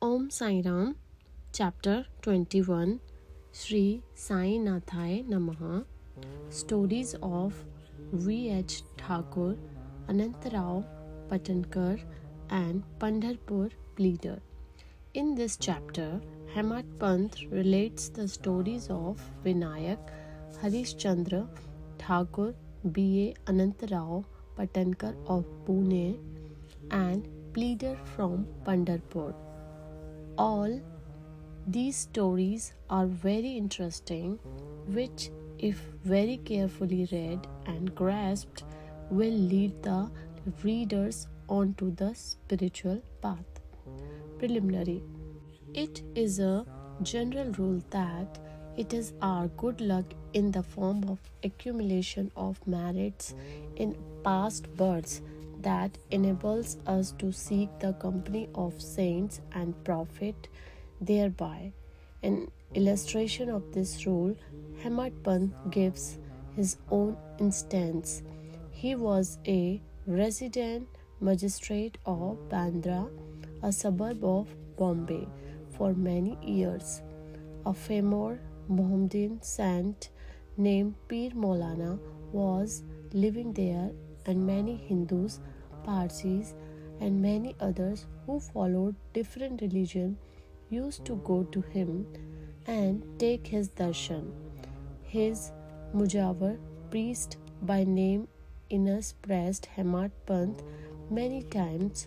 Om Sai Ram, Chapter 21, Shri Sai Nathaya Namaha, Stories of V.H. Thakur, Anantrao, Patankar, and Pandharpur Pleader. In this chapter, Hemad Pant relates the stories of Vinayak, Harishchandra, Thakur, B.A. Anantrao, Patankar of Pune, and Pleader from Pandharpur. All these stories are very interesting, which, if very carefully read and grasped, will lead the readers onto the spiritual path. Preliminary. It is a general rule that it is our good luck in the form of accumulation of merits in past births that enables us to seek the company of saints and profit thereby. An illustration of this rule, Hemad Pant gives his own instance. He was a resident magistrate of Bandra, a suburb of Bombay, for many years. A famous Mohammedan saint named Pir Maulana was living there, and many Hindus, Parsis, and many others who followed different religions used to go to him and take his darshan. His Mujawar, priest by name Inas, pressed Hemad Pant many times,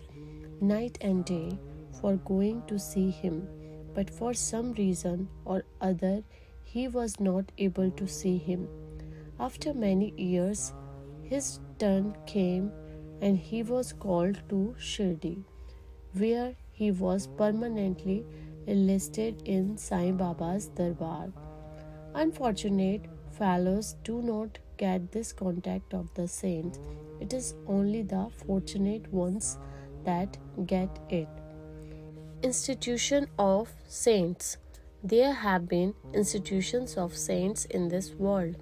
night and day, for going to see him, but for some reason or other he was not able to see him. After many years, his turn came and he was called to Shirdi, where he was permanently enlisted in Sai Baba's Darbar. Unfortunate fellows do not get this contact of the saints. It is only the fortunate ones that get it. Institution of saints. There have been institutions of saints in this world.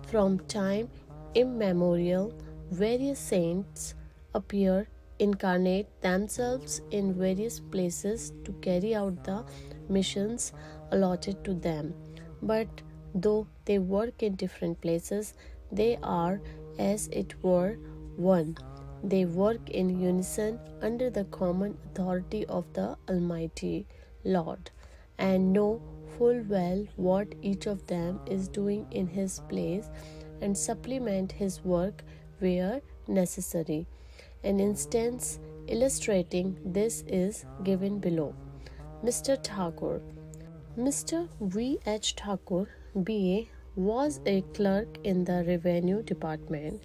From time immemorial, various saints appear, incarnate themselves in various places to carry out the missions allotted to them. But though they work in different places, they are, as it were, one. They work in unison under the common authority of the Almighty Lord, and know full well what each of them is doing in his place, and supplement his work where necessary. An instance illustrating this is given below. Mr. Thakur. Mr. V.H. Thakur, B.A., was a clerk in the revenue department,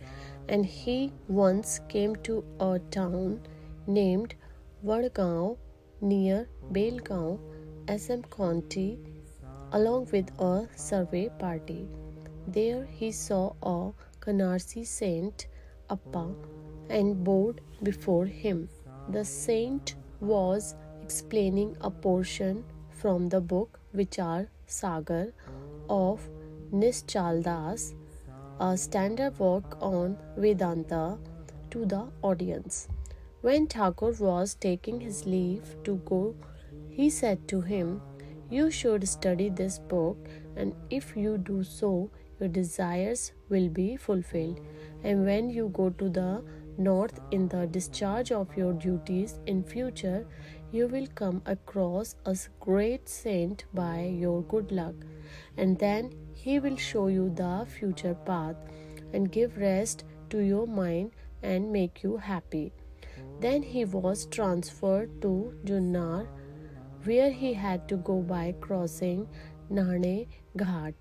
and he once came to a town named Vadgaon near Belgaon, SM County, along with a survey party. There he saw a Kanarsi saint, Appa, and bowed before him. The saint was explaining a portion from the book Vichar Sagar of Nischaldas, a standard work on Vedanta, to the audience. When Thakur was taking his leave to go, he said to him, "You should study this book, and if you do so, your desires will be fulfilled. And when you go to the north in the discharge of your duties in future, you will come across a great saint by your good luck, and then he will show you the future path and give rest to your mind and make you happy." Then he was transferred to Junnar, where he had to go by crossing Nahane Ghat.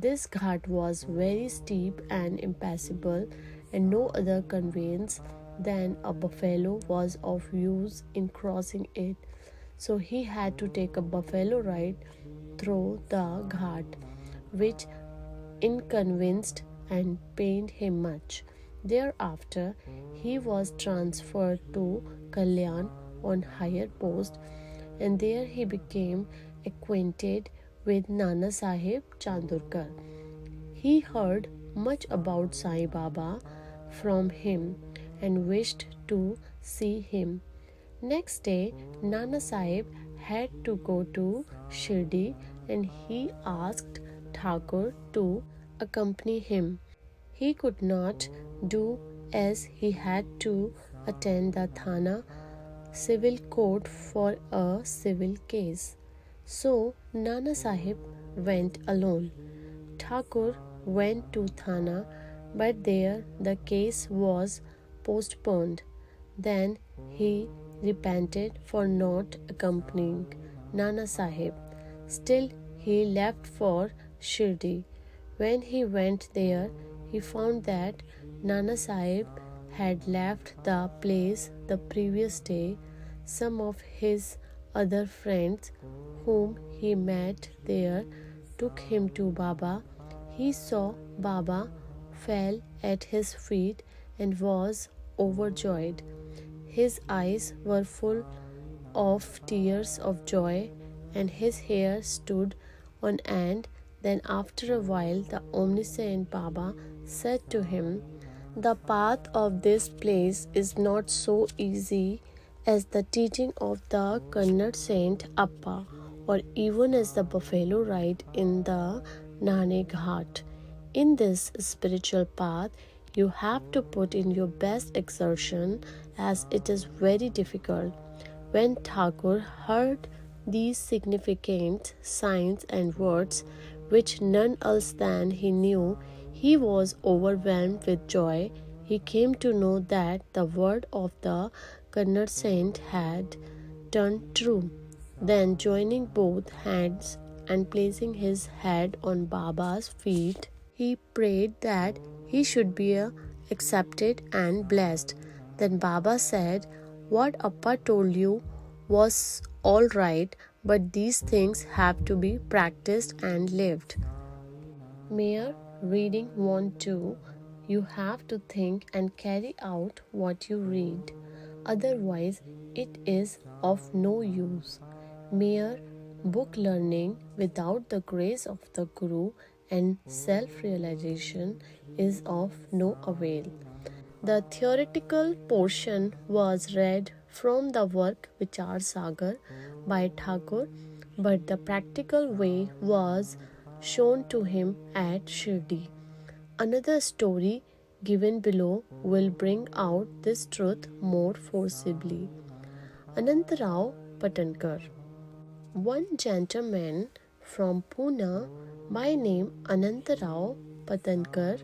This ghat was very steep and impassable, and no other conveyance than a buffalo was of use in crossing it. So he had to take a buffalo ride through the ghat, which inconvenienced and pained him much. Thereafter, he was transferred to Kalyan on higher post, and there he became acquainted with Nana Sahib Chandurkar. He heard much about Sai Baba from him and wished to see him. Next day, Nana Sahib had to go to Shirdi and he asked Thakur to accompany him. He could not do as he had to attend the Thana civil court for a civil case. So Nana Sahib went alone. Thakur went to Thana, but there the case was postponed. Then he repented for not accompanying Nana Sahib. Still, he left for Shirdi. When he went there, he found that Nana Sahib had left the place the previous day. Some of his other friends whom he met there took him to Baba. He saw Baba, fell at his feet and was overjoyed. His eyes were full of tears of joy and his hair stood on end. Then after a while the omniscient Baba said to him, "The path of this place is not so easy as the teaching of the Kannada saint Appa, or even as the buffalo ride in the Nane Ghat. In this spiritual path, you have to put in your best exertion, as it is very difficult." When Thakur heard these significant signs and words, which none else than he knew, he was overwhelmed with joy. He came to know that the word of the Kannada saint had turned true. Then, joining both hands and placing his head on Baba's feet, he prayed that he should be accepted and blessed. Then Baba said, "What Appa told you was all right, but these things have to be practiced and lived. Mere reading won't do. You have to think and carry out what you read. Otherwise, it is of no use. Mere book learning without the grace of the Guru and self-realization is of no avail." The theoretical portion was read from the work Vichar Sagar by Thakur, but the practical way was shown to him at Shirdi. Another story given below will bring out this truth more forcibly. Anantrao, Patankar. One gentleman from Pune by name Anantrao Patankar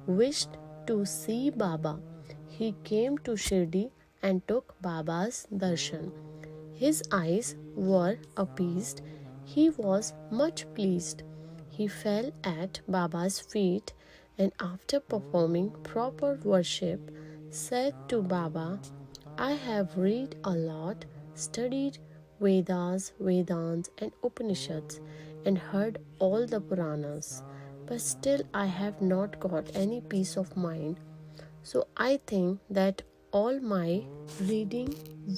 wished to see Baba. He came to Shirdi and took Baba's darshan. His eyes were appeased. He was much pleased. He fell at Baba's feet and after performing proper worship said to Baba, "I have read a lot, studied Vedas, Vedants and Upanishads and heard all the Puranas, but still I have not got any peace of mind. So I think that all my reading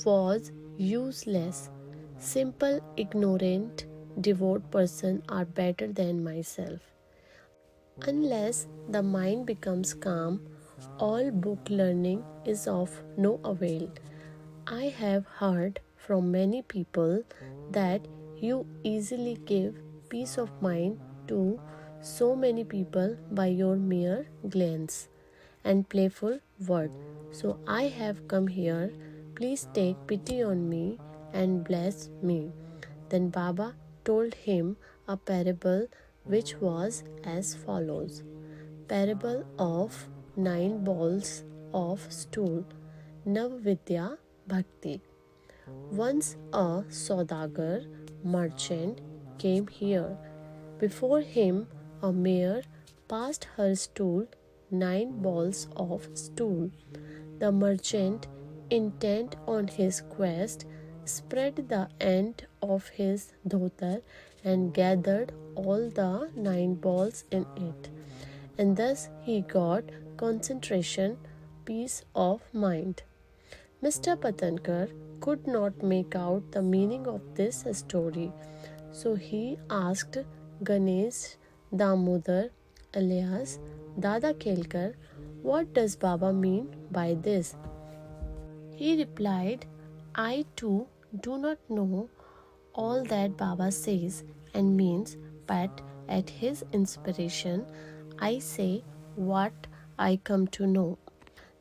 was useless. Simple, ignorant, devout persons are better than myself. Unless the mind becomes calm, all book learning is of no avail. I have heard from many people that you easily give peace of mind to so many people by your mere glance and playful word. So I have come here. Please take pity on me and bless me." Then Baba told him a parable which was as follows. Parable of 9 balls of stool, Navvidya Bhakti. Once a Saudagar merchant came here. Before him a mare passed her stool, 9 balls of stool. The merchant, intent on his quest, spread the end of his dhotar and gathered all the 9 balls in it. And thus he got concentration, peace of mind. Mr. Patankar could not make out the meaning of this story. So he asked Ganesh Damodar alias Dada Kelkar, "What does Baba mean by this?" He replied, "I too do not know all that Baba says and means, but at his inspiration, I say what I come to know.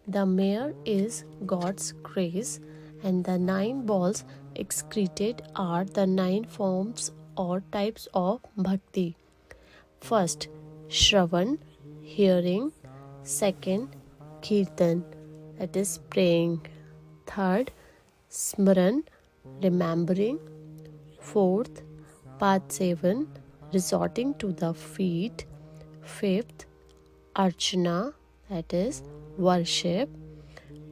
The mare is God's grace, and the 9 balls excreted are the 9 forms or types of bhakti. First, Shravan, hearing. Second, Kirtan, that is praying. Third, Smran, remembering. Fourth, Padsevan, resorting to the feet. Fifth, Archana, that is worship.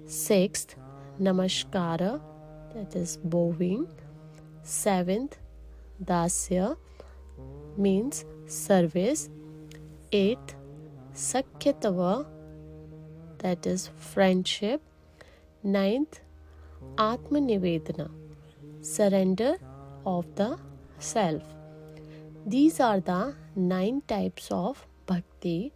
Sixth, Namaskara, that is bowing. Seventh, Dasya, means service. Eighth, Sakyatava, that is friendship. Ninth, Atmanivedana, surrender of the self. These are the 9 types of bhakti.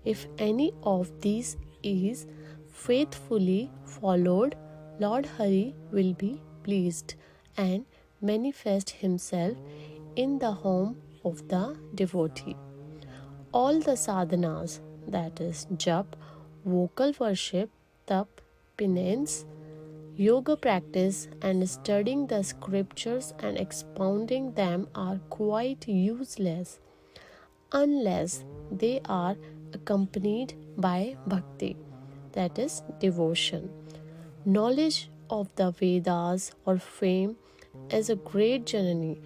If any of these is faithfully followed, Lord Hari will be pleased and manifest himself in the home of the devotee. All the sadhanas, that is jap, vocal worship, tap, penance, yoga practice and studying the scriptures and expounding them are quite useless unless they are accompanied by bhakti, that is devotion. Knowledge of the Vedas or fame is a great journey,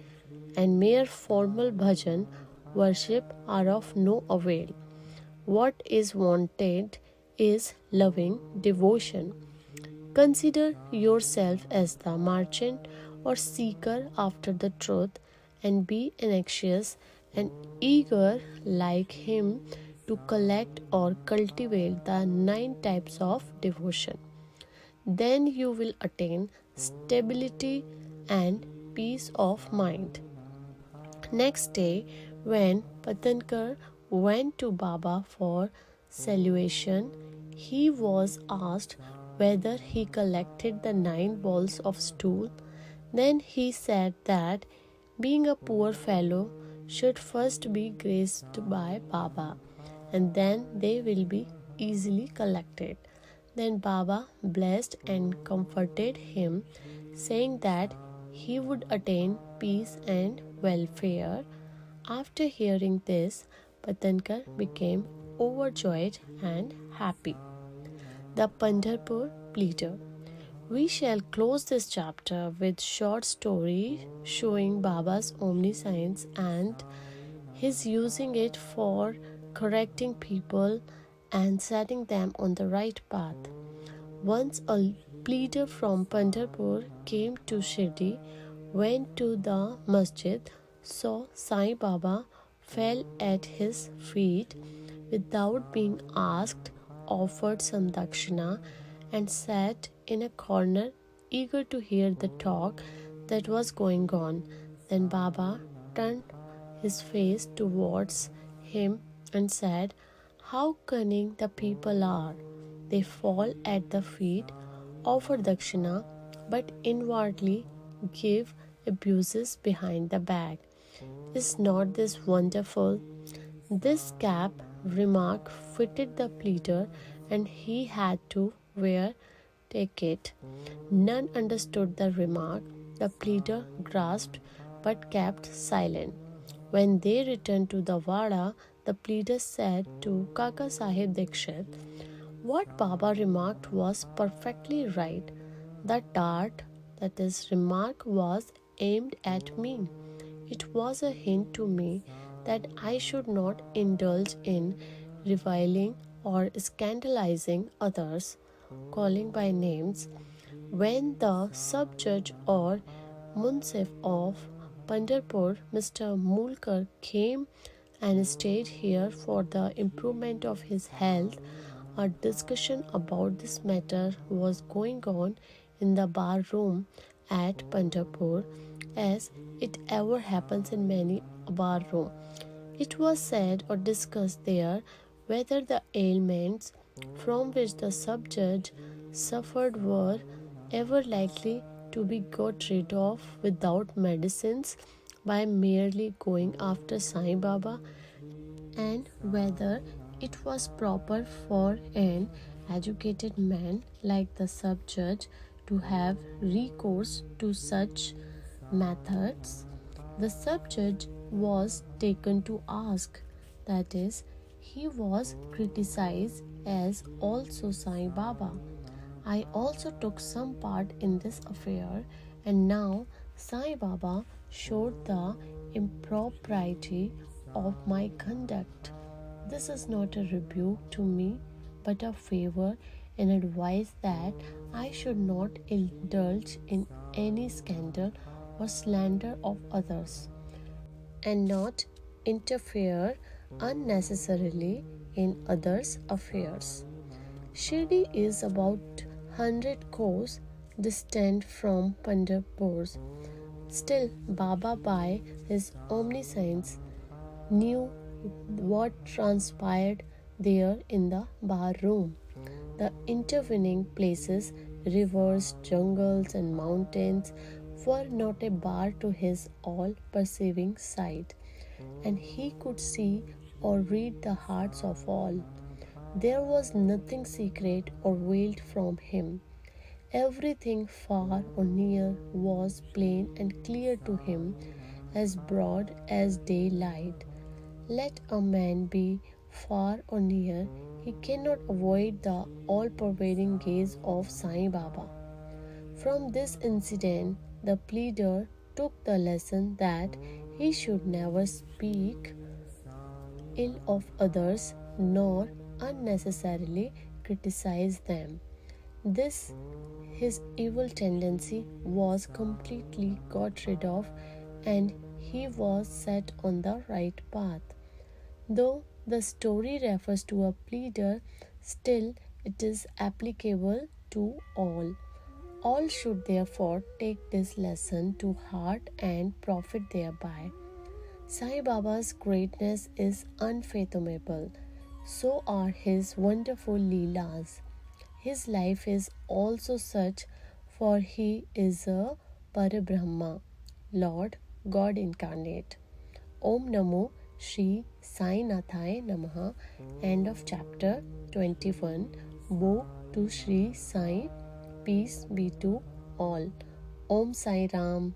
and mere formal bhajan worship are of no avail. What is wanted is loving devotion. Consider yourself as the merchant or seeker after the truth, and be anxious and eager like him to collect or cultivate the 9 types of devotion. Then you will attain stability and peace of mind. Next day, when Patankar went to Baba for salutation, he was asked whether he collected the 9 balls of stool. Then he said that being a poor fellow should first be graced by Baba, and then they will be easily collected. Then Baba blessed and comforted him, saying that he would attain peace and welfare. After hearing this, Patankar became overjoyed and happy. The Pandharpur Pleader. We shall close this chapter with short story showing Baba's omniscience and his using it for correcting people and setting them on the right path. Once a pleader from Pandharpur came to Shirdi, went to the masjid, saw Sai Baba, fell at his feet without being asked, offered some dakshina, and sat in a corner eager to hear the talk that was going on. Then Baba turned his face towards him and said, "How cunning the people are! They fall at the feet, offer dakshina, but inwardly give abuses behind the back. Is not this wonderful?" This cap remark fitted the pleader, and he had to take it. None understood the remark. The pleader grasped but kept silent. When they returned to the Vada, the pleader said to Kaka Sahib Dikshit, "What Baba remarked was perfectly right. The dart, that is, remark, was aimed at me. It was a hint to me that I should not indulge in reviling or scandalizing others, calling by names. When the sub-judge or munsif of Pandharpur, Mr. Mulkar, came and stayed here for the improvement of his health, a discussion about this matter was going on in the bar room at Pandharpur, as it ever happens in many bar room. It was said or discussed there whether the ailments from which the sub-judge suffered were ever likely to be got rid of without medicines by merely going after Sai Baba, and whether it was proper for an educated man like the sub-judge to have recourse to such methods. The sub-judge was taken to ask, that is, he was criticized as also Sai Baba. I also took some part in this affair, and now Sai Baba showed the impropriety of my conduct. This is not a rebuke to me, but a favor and advice that I should not indulge in any scandal or slander of others, and not interfere unnecessarily in others' affairs. Shirdi is about 100 kos distant from Pandharpur. Still, Baba, by his omniscience, knew what transpired there in the bar room. The intervening places, rivers, jungles, and mountains, were not a bar to his all perceiving sight, and he could see or read the hearts of all. There was nothing secret or veiled from him. Everything far or near was plain and clear to him, as broad as daylight. Let a man be far or near, he cannot avoid the all-pervading gaze of Sai Baba. From this incident, the pleader took the lesson that he should never speak ill of others nor unnecessarily criticize them. This his evil tendency was completely got rid of, and he was set on the right path. Though the story refers to a pleader, still it is applicable to all. All should therefore take this lesson to heart and profit thereby. Sai Baba's greatness is unfathomable. So are his wonderful Leelas. His life is also such, for he is a Parabrahma, Lord, God incarnate. Om Namo Shri Sai Nathaya Namaha. End of chapter 21. Woe to Shri Sai. Peace be to all. Om Sai Ram.